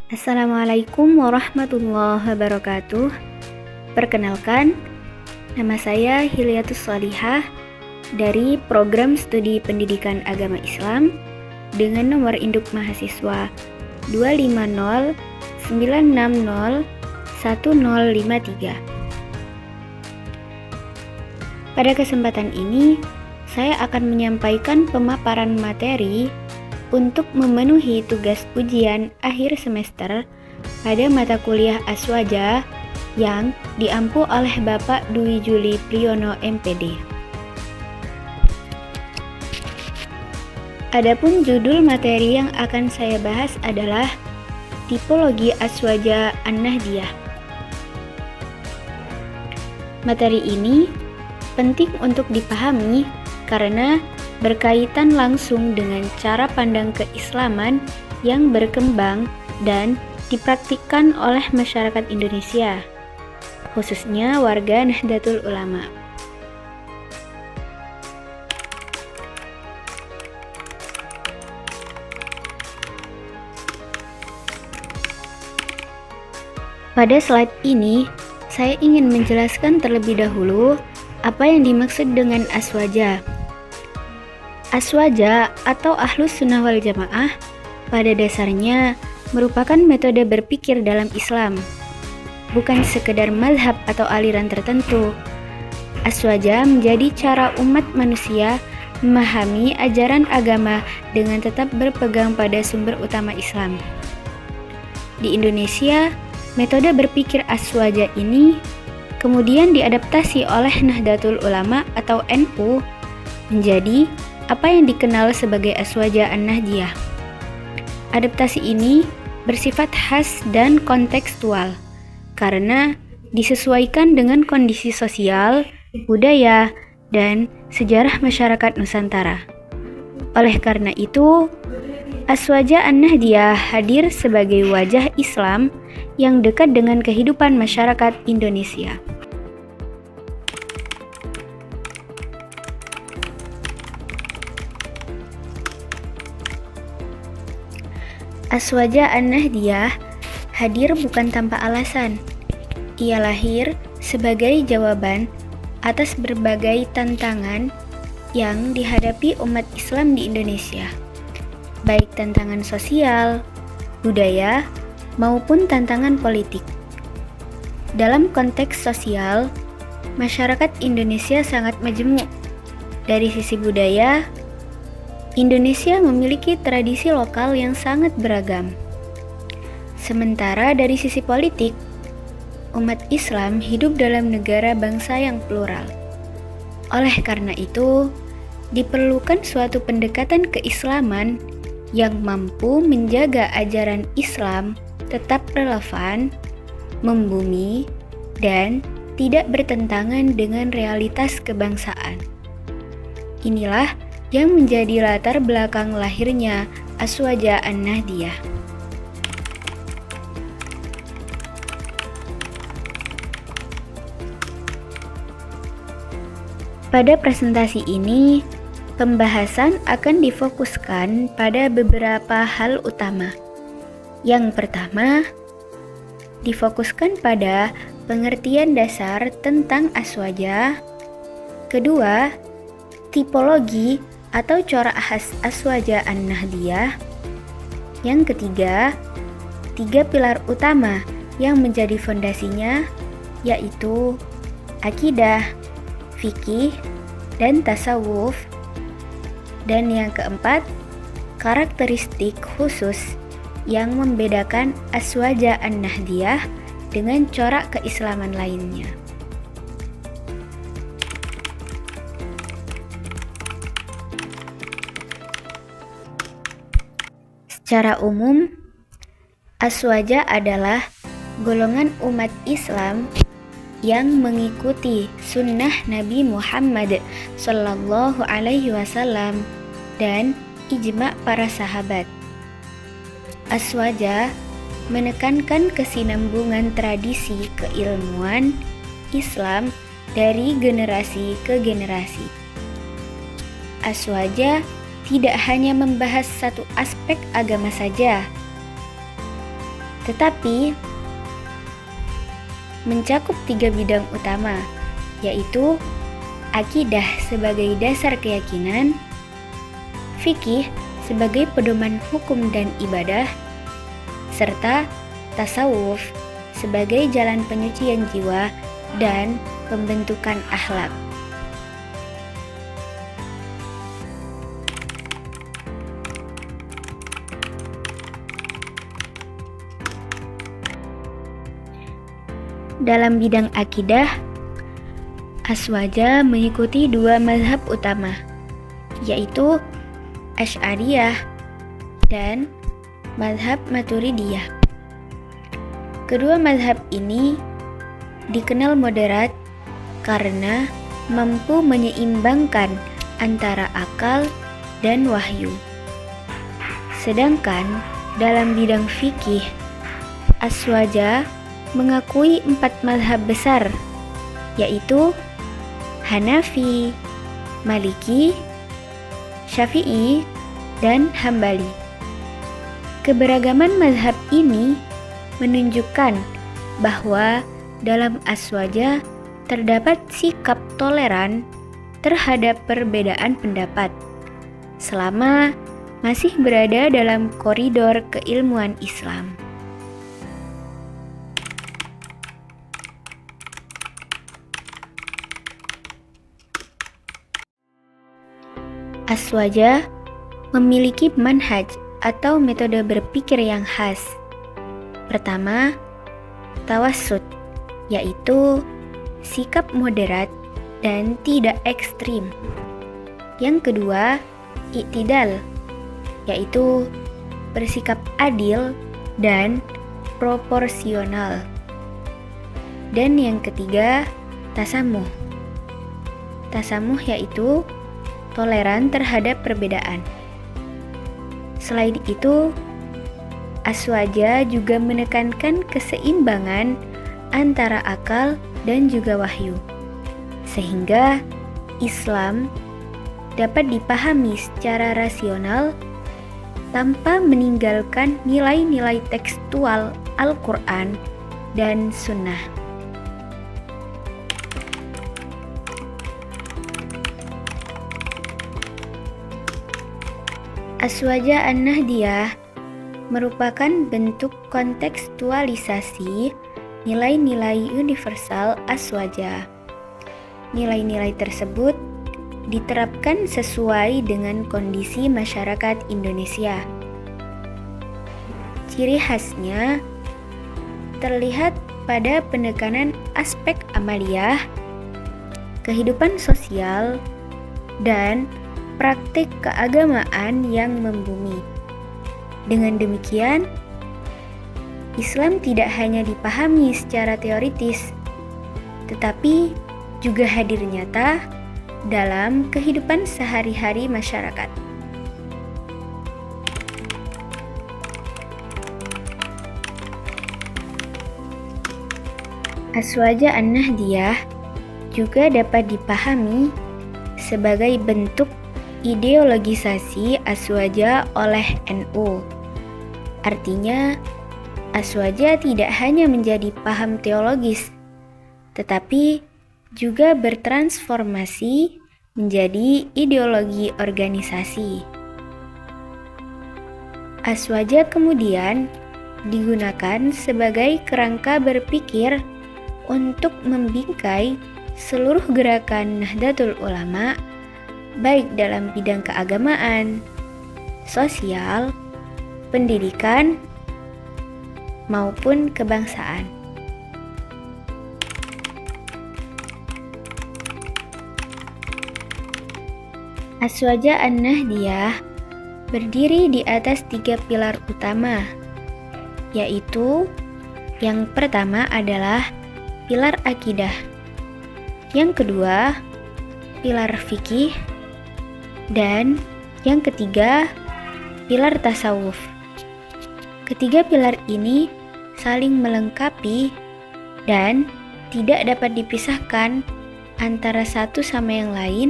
Assalamualaikum warahmatullahi wabarakatuh. Perkenalkan, nama saya Hilyatus Shalihah dari Program Studi Pendidikan Agama Islam dengan nomor induk mahasiswa 250960153. Pada kesempatan ini, saya akan menyampaikan pemaparan materi untuk memenuhi tugas ujian akhir semester pada mata kuliah Aswaja yang diampu oleh Bapak Dwi Juli Priyono MPD. Adapun judul materi yang akan saya bahas adalah tipologi Aswaja An-Nahdiyah. Materi ini penting untuk dipahami karena berkaitan langsung dengan cara pandang keislaman yang berkembang dan dipraktikkan oleh masyarakat Indonesia, khususnya warga Nahdlatul Ulama. Pada slide ini, saya ingin menjelaskan terlebih dahulu apa yang dimaksud dengan Aswaja. Aswaja atau Ahlus Sunnah wal Jamaah pada dasarnya merupakan metode berpikir dalam Islam, bukan sekedar mazhab atau aliran tertentu. Aswaja menjadi cara umat manusia memahami ajaran agama dengan tetap berpegang pada sumber utama Islam. Di Indonesia, metode berpikir Aswaja ini kemudian diadaptasi oleh Nahdlatul Ulama atau NU menjadi apa yang dikenal sebagai Aswaja An-Nahdiyah. Adaptasi ini bersifat khas dan kontekstual karena disesuaikan dengan kondisi sosial, budaya, dan sejarah masyarakat Nusantara. Oleh karena itu, Aswaja An-Nahdiyah hadir sebagai wajah Islam yang dekat dengan kehidupan masyarakat Indonesia. Aswaja An-Nahdiyah hadir bukan tanpa alasan. Ia lahir sebagai jawaban atas berbagai tantangan yang dihadapi umat Islam di Indonesia, baik tantangan sosial, budaya, maupun tantangan politik. Dalam konteks sosial, masyarakat Indonesia sangat majemuk. Dari sisi budaya, Indonesia memiliki tradisi lokal yang sangat beragam. Sementara dari sisi politik, umat Islam hidup dalam negara bangsa yang plural. Oleh karena itu, diperlukan suatu pendekatan keislaman yang mampu menjaga ajaran Islam tetap relevan, membumi, dan tidak bertentangan dengan realitas kebangsaan. Inilah yang menjadi latar belakang lahirnya Aswaja An-Nahdiyah. Pada presentasi ini, pembahasan akan difokuskan pada beberapa hal utama. Yang pertama, difokuskan pada pengertian dasar tentang Aswaja. Kedua, tipologi atau corak khas Aswaja An-Nahdiyah. Yang ketiga, 3 pilar utama yang menjadi fondasinya, yaitu akidah, fikih, dan tasawuf. Dan yang keempat, karakteristik khusus yang membedakan Aswaja An-Nahdiyah dengan corak keislaman lainnya. Secara umum, Aswaja adalah golongan umat Islam yang mengikuti sunnah Nabi Muhammad SAW dan ijma' para sahabat. Aswaja menekankan kesinambungan tradisi keilmuan Islam dari generasi ke generasi. Aswaja tidak hanya membahas satu aspek agama saja, tetapi mencakup 3 bidang utama, yaitu akidah sebagai dasar keyakinan, fikih sebagai pedoman hukum dan ibadah, serta tasawuf sebagai jalan penyucian jiwa dan pembentukan akhlak. Dalam bidang akidah, Aswaja mengikuti 2 mazhab utama, yaitu Asy'ariyah dan mazhab Maturidiyah. Kedua mazhab ini dikenal moderat karena mampu menyeimbangkan antara akal dan wahyu. Sedangkan dalam bidang fikih, Aswaja mengakui 4 mazhab besar, yaitu Hanafi, Maliki, Syafi'i, dan Hambali. Keberagaman mazhab ini menunjukkan bahwa dalam Aswaja terdapat sikap toleran terhadap perbedaan pendapat, selama masih berada dalam koridor keilmuan Islam. Aswaja memiliki manhaj atau metode berpikir yang khas. Pertama, tawassut, yaitu sikap moderat dan tidak ekstrim. Yang kedua, i'tidal, yaitu bersikap adil dan proporsional. Dan yang ketiga, tasamuh. Tasamuh yaitu toleran terhadap perbedaan. Selain itu, Aswaja juga menekankan keseimbangan antara akal dan juga wahyu, sehingga Islam dapat dipahami secara rasional tanpa meninggalkan nilai-nilai tekstual Al-Quran dan Sunnah. Aswaja An-Nahdiyah merupakan bentuk kontekstualisasi nilai-nilai universal Aswaja. Nilai-nilai tersebut diterapkan sesuai dengan kondisi masyarakat Indonesia. Ciri khasnya terlihat pada penekanan aspek amaliyah, kehidupan sosial, dan praktik keagamaan yang membumi. Dengan demikian, Islam tidak hanya dipahami secara teoritis, tetapi juga hadir nyata dalam kehidupan sehari-hari masyarakat. Aswaja An-Nahdiyah juga dapat dipahami sebagai bentuk ideologisasi Aswaja oleh NU. Artinya, Aswaja tidak hanya menjadi paham teologis, tetapi juga bertransformasi menjadi ideologi organisasi. Aswaja kemudian digunakan sebagai kerangka berpikir untuk membingkai seluruh gerakan Nahdlatul Ulama, baik dalam bidang keagamaan, sosial, pendidikan, maupun kebangsaan. Aswaja An-Nahdiyah berdiri di atas 3 pilar utama, yaitu yang pertama adalah pilar akidah, yang kedua pilar fikih, dan yang ketiga pilar tasawuf. Ketiga pilar ini saling melengkapi dan tidak dapat dipisahkan antara satu sama yang lain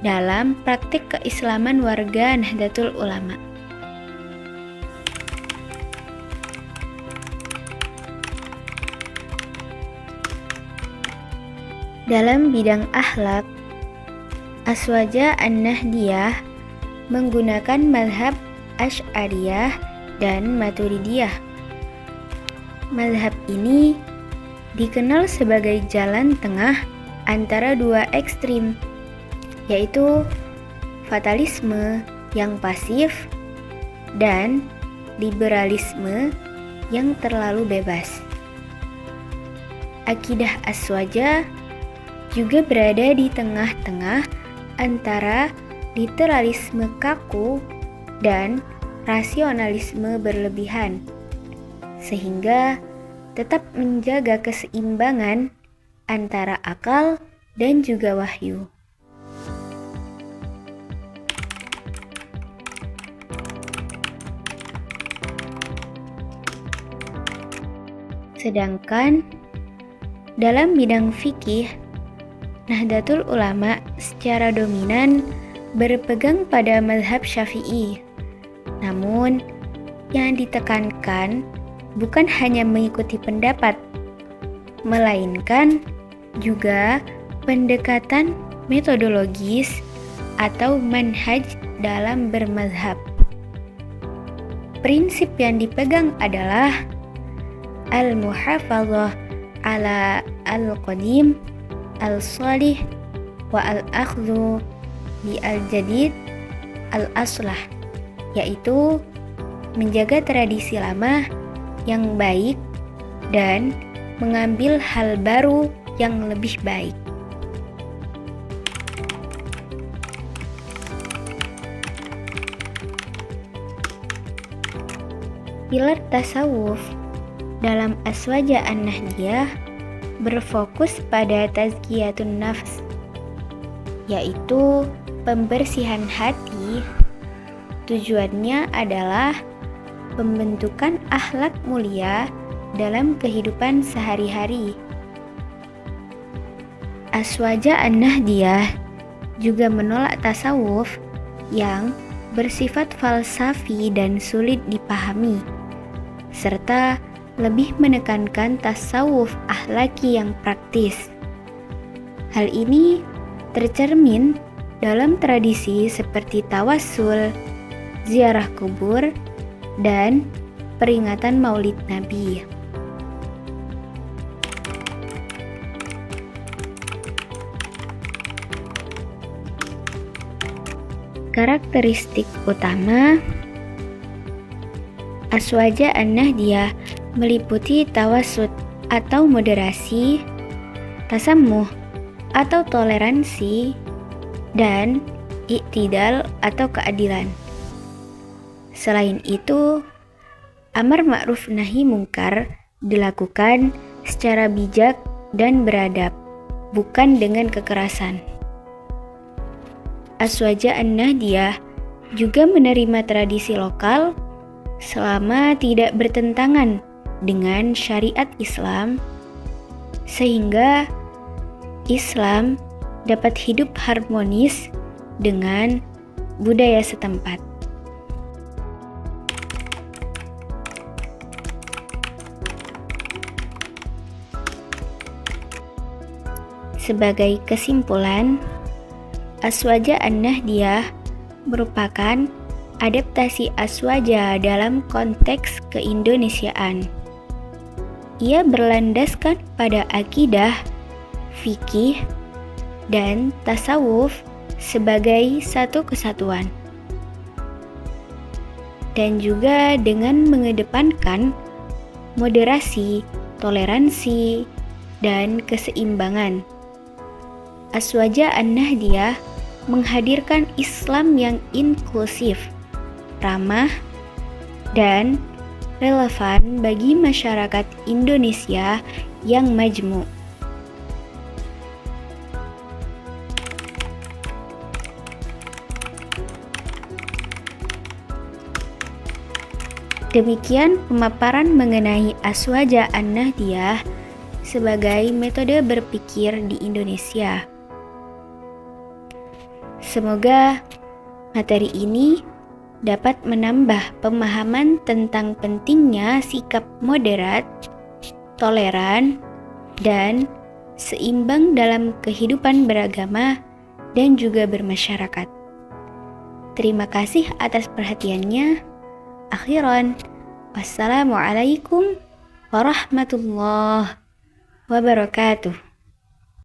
dalam praktik keislaman warga Nahdlatul Ulama. Dalam bidang akhlak, Aswaja An-Nahdiyah menggunakan mazhab Asy'ariyah dan Maturidiyah. Mazhab ini dikenal sebagai jalan tengah antara dua ekstrim, yaitu fatalisme yang pasif dan liberalisme yang terlalu bebas. Akidah Aswaja juga berada di tengah-tengah antara literalisme kaku dan rasionalisme berlebihan, sehingga tetap menjaga keseimbangan antara akal dan juga wahyu. Sedangkan dalam bidang fikih, Nahdlatul Ulama secara dominan berpegang pada mazhab Syafi'i. Namun, yang ditekankan bukan hanya mengikuti pendapat, melainkan juga pendekatan metodologis atau manhaj dalam bermazhab. Prinsip yang dipegang adalah al-muhafadzah ala al-qadim, al-salih, wa al-akhdhu bi al-jadid, al-aslah, yaitu menjaga tradisi lama yang baik dan mengambil hal baru yang lebih baik. Pilar tasawuf dalam Aswaja An-Nahdiyah berfokus pada tazkiyatun nafs, yaitu pembersihan hati. Tujuannya adalah pembentukan akhlak mulia dalam kehidupan sehari-hari. Aswaja An-Nahdiyah juga menolak tasawuf yang bersifat falsafi dan sulit dipahami, serta lebih menekankan tasawuf akhlaki yang praktis. Hal ini tercermin dalam tradisi seperti tawassul, ziarah kubur, dan peringatan Maulid Nabi. Karakteristik utama Aswaja An-Nahdiyah meliputi tawasud atau moderasi, tasammuh atau toleransi, dan iktidal atau keadilan. Selain itu, amar ma'ruf nahi mungkar dilakukan secara bijak dan beradab, bukan dengan kekerasan. Aswaja An-Nahdiyah juga menerima tradisi lokal selama tidak bertentangan dengan syariat Islam, sehingga Islam dapat hidup harmonis dengan budaya setempat. Sebagai kesimpulan, Aswaja An-Nahdiyah merupakan adaptasi Aswaja dalam konteks keindonesiaan. Ia berlandaskan pada akidah, fikih, dan tasawuf sebagai satu kesatuan. Dan juga dengan mengedepankan moderasi, toleransi, dan keseimbangan. Aswaja An-Nahdiyah menghadirkan Islam yang inklusif, ramah, dan relevan bagi masyarakat Indonesia yang majmuk. Demikian pemaparan mengenai Aswaja An-Nahdiyah sebagai metode berpikir di Indonesia. Semoga materi ini dapat menambah pemahaman tentang pentingnya sikap moderat, toleran, dan seimbang dalam kehidupan beragama dan juga bermasyarakat. Terima kasih atas perhatiannya. Akhiran, wassalamualaikum warahmatullahi wabarakatuh.